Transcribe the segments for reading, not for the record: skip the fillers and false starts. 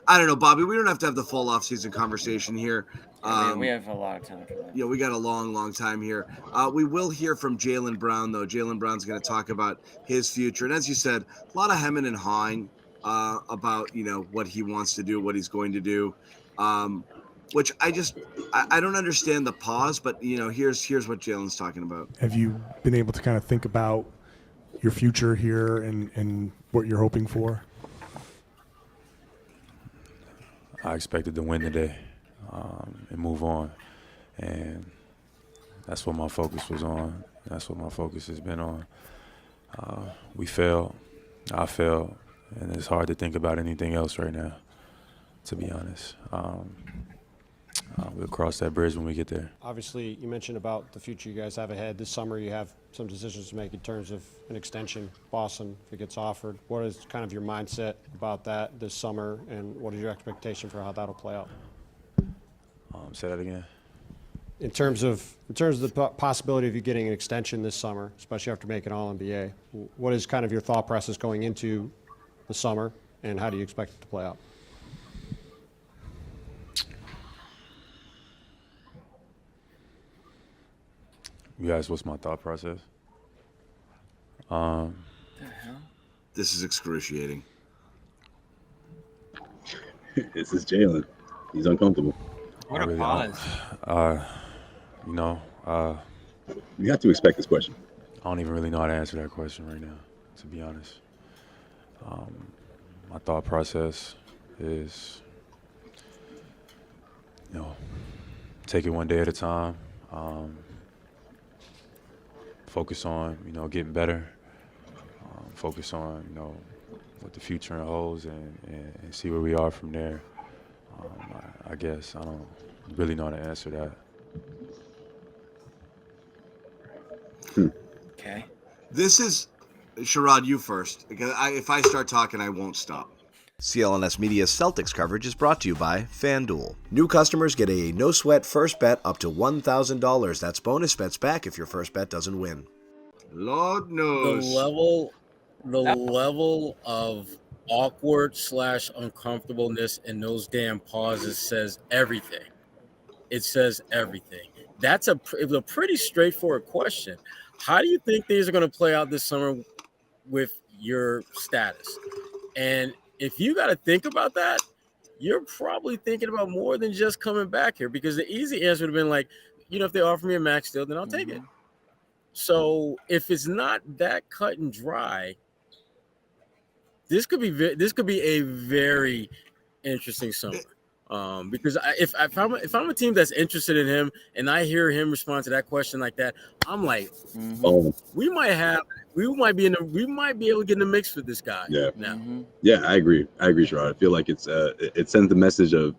I don't know, Bobby. We don't have to have the full offseason conversation here. We have a lot of time for that. Yeah, we got a long time here. We will hear from Jaylen Brown, though. Jaylen Brown's going to talk about his future. And as you said, a lot of hemming and hawing about, what he wants to do, what he's going to do, which I don't understand the pause. But, here's what Jaylen's talking about. Have you been able to kind of think about your future here and what you're hoping for? I expected to win today and move on. And that's what my focus was on. That's what my focus has been on. We failed. I failed. And it's hard to think about anything else right now, to be honest. We'll cross that bridge when we get there. Obviously, you mentioned about the future you guys have ahead. This summer you have some decisions to make in terms of an extension. Boston, if it gets offered. What is kind of your mindset about that this summer, and what is your expectation for how that'll play out? Say that again. In terms of the possibility of you getting an extension this summer, especially after making All-NBA, what is kind of your thought process going into the summer, and how do you expect it to play out? You guys, what's my thought process? This is excruciating. This is Jaylen. He's uncomfortable. What a pause. You have to expect this question. I don't even really know how to answer that question right now, to be honest. My thought process is, take it one day at a time. Focus on, getting better. Focus on, what the future holds and see where we are from there. I guess I don't really know how to answer that. Okay. This is, Sherrod, you first. Because if I start talking, I won't stop. CLNS Media's Celtics coverage is brought to you by FanDuel. New customers get a no-sweat first bet up to $1,000. That's bonus bets back if your first bet doesn't win. Lord knows. The level of awkward/uncomfortableness in those damn pauses says everything. It says everything. That's a pretty straightforward question. How do you think things are going to play out this summer with your status? And if you got to think about that, you're probably thinking about more than just coming back here, because the easy answer would have been like, if they offer me a max deal, then I'll take it. So if it's not that cut and dry, this could be a very interesting summer. Because if I'm a team that's interested in him and I hear him respond to that question like that, I'm like, we might be able to get in the mix for this guy. Yeah. Now. Yeah, I agree, Sherrod. I feel like it sends the message of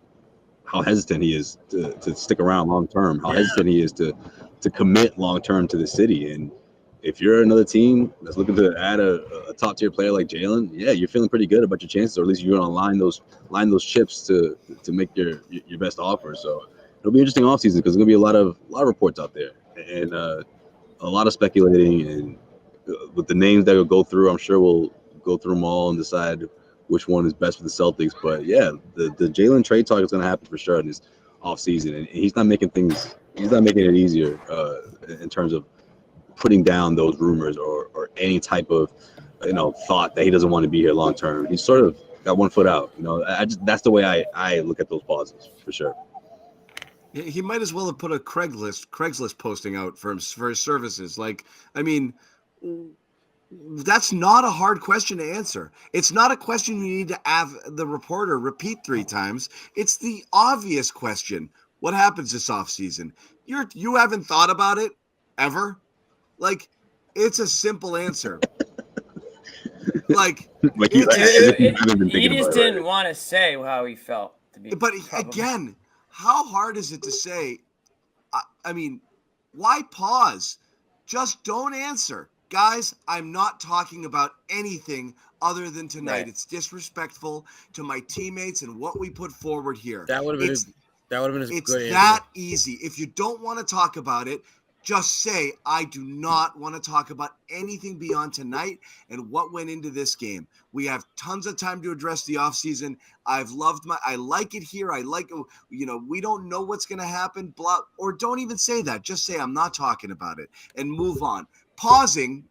how hesitant he is to stick around long term, how hesitant he is to commit long term to the city. And if you're another team that's looking to add a top tier player like Jaylen, yeah, you're feeling pretty good about your chances, or at least you're gonna line those chips to make your best offer. So it'll be interesting offseason, because there's gonna be a lot of reports out there, and a lot of speculating, and with the names that will go through, I'm sure we'll go through them all and decide which one is best for the Celtics. But yeah, the Jaylen trade talk is gonna happen for sure in this offseason, and he's not making it easier in terms of putting down those rumors or any type of thought that he doesn't want to be here long term. He's sort of got one foot out. That's the way I look at those pauses for sure. He might as well have put a Craigslist posting out for his services. That's not a hard question to answer. It's not a question you need to have the reporter repeat 3 times. It's the obvious question. What happens this offseason? You haven't thought about it ever? It's a simple answer. He just didn't want to say how he felt. But again, how hard is it to say? Why pause? Just don't answer. Guys, I'm not talking about anything other than tonight. Right. It's disrespectful to my teammates and what we put forward here. That would have been a good answer. It's that easy. If you don't want to talk about it, Just say, I do not want to talk about anything beyond tonight and what went into this game. We have tons of time to address the offseason. I like it here. I like, we don't know what's going to happen, blah, or don't even say that. Just say, I'm not talking about it and move on. Pausing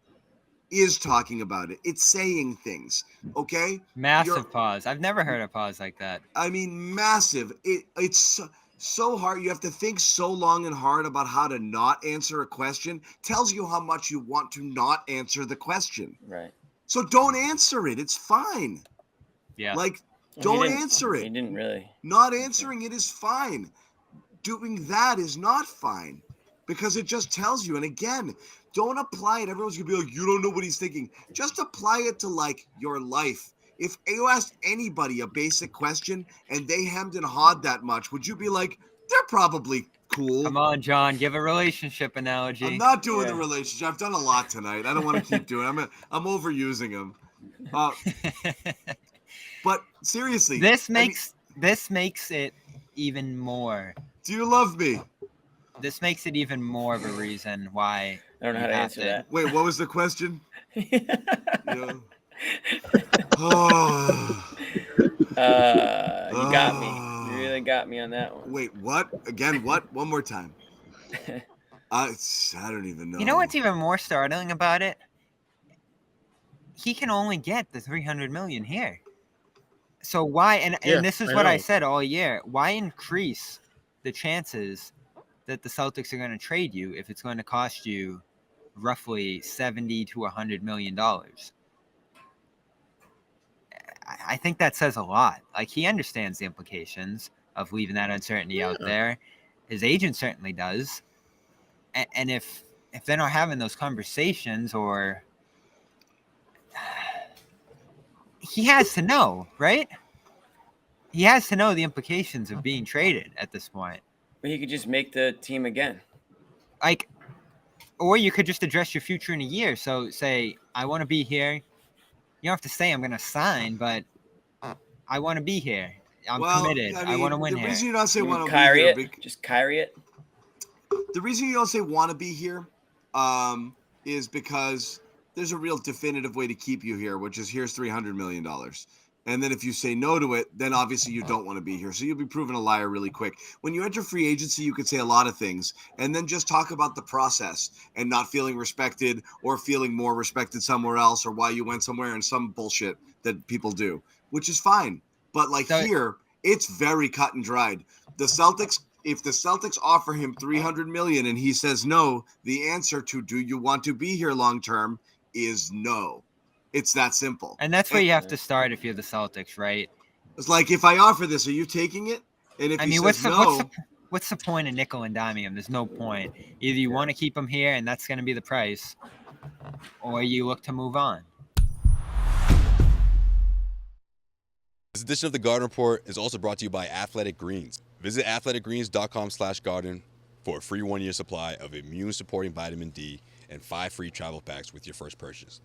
is talking about it. It's saying things, okay? Massive pause. I've never heard a pause like that. I mean, massive. It's so hard. You have to think so long and hard about how to not answer a question. Tells you how much you want to not answer the question. Right. So don't answer it. It's fine. Yeah. Like, don't answer it. He didn't really. Not answering it is fine. Doing that is not fine because it just tells you. And again, don't apply it. Everyone's going to be like, you don't know what he's thinking. Just apply it to, like, your life. If you asked anybody a basic question and they hemmed and hawed that much, would you be like, they're probably cool? Come on, John. Give a relationship analogy. I'm not doing the relationship. I've done a lot tonight. I don't want to keep doing it. I'm overusing them. But seriously. This makes it even more. Do you love me? This makes it even more of a reason why. I don't know how to answer that. Wait, what was the question? Yeah. Oh. You got me. You really got me on that one. Wait, what? Again, what? One more time. I don't even know. You know what's even more startling about it? He can only get the $300 million here. So why? And this is what I said all year. Why increase the chances that the Celtics are going to trade you if it's going to cost you roughly $70 to $100 million? I think that says a lot. Like, he understands the implications of leaving that uncertainty out there. His agent certainly does. And if they're not having those conversations, or he has to know, right? He has to know the implications of being traded at this point. But he could just make the team again. Like, or you could just address your future in a year. So say, I want to be here. You don't have to say I'm going to sign, but I want to be here. I'm committed. I want to win here. The reason you don't say want to be Kyrie here, just Kyrie it. The reason you don't say want to be here is because there's a real definitive way to keep you here, which is here's $300 million. And then if you say no to it, then obviously you don't want to be here. So you'll be proven a liar really quick. When you enter free agency, you could say a lot of things and then just talk about the process and not feeling respected or feeling more respected somewhere else or why you went somewhere and some bullshit that people do, which is fine. But like here, it's very cut and dried. The Celtics, if the Celtics offer him $300 million and he says no, the answer to do you want to be here long term is no. It's that simple. And that's where you have to start if you're the Celtics, right? It's like, if I offer this, are you taking it? And if he says no, what's the point of nickel and diming him? There's no point. Either you want to keep him here, and that's going to be the price, or you look to move on. This edition of the Garden Report is also brought to you by Athletic Greens. Visit athleticgreens.com/garden for a free 1-year supply of immune-supporting vitamin D and 5 free travel packs with your first purchase.